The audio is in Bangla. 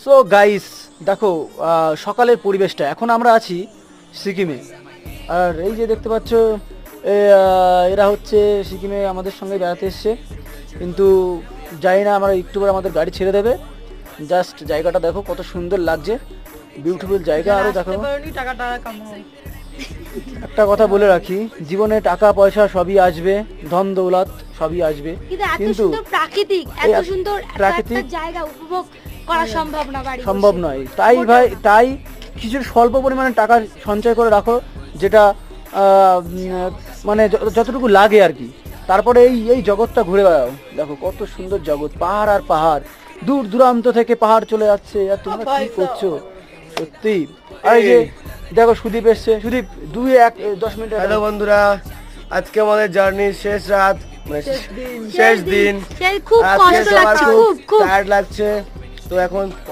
সো গাইস দেখো, সকালের পরিবেশটা, এখন আমরা আছি সিকিমে। আর এই যে দেখতে পাচ্ছ, এরা হচ্ছে সিকিমে আমাদের সঙ্গে বেড়াতে এসছে, কিন্তু জানি না আমরা একটু পরে আমাদের গাড়ি ছেড়ে দেবে। জাস্ট জায়গাটা দেখো কত সুন্দর লাগছে, বিউটিফুল জায়গা। আরও দেখো, টাকাটা কামাও। একটা কথা বলে রাখি, জীবনে টাকা পয়সা সবই আসবে, ধন দৌলত সবই আসবে, কিন্তু এত কিন্তু সুন্দর প্রাকৃতিক, এই এত সুন্দর প্রাকৃতিক একটা জায়গা উপভোগ করা সম্ভব না বাড়ি সম্ভব বসে। নয়। তাই ভাই, তাই কিছু স্বল্প পরিমাণে টাকা সঞ্চয় করে রাখো, যেটা মানে যতটুকু লাগে আর কি। তারপরে এই এই জগৎটা ঘুরে বেড়াও, দেখো কত সুন্দর জগৎ, পাহাড় আর পাহাড়, দূর দূরান্ত থেকে পাহাড় চলে যাচ্ছে, আর তোমরা কি করছো সত্যি। আর এই যে দেখো সুদীপ এসছে, সুদীপ 10 মিনিট। হ্যালো বন্ধুরা, আজকে আমাদের জার্নির শেষ রাত, মানে শেষ দিন। সেই খুব আজকে কষ্ট সবার লাগছে, খুব খুব খুব টায়ার্ড লাগছে, তো এখন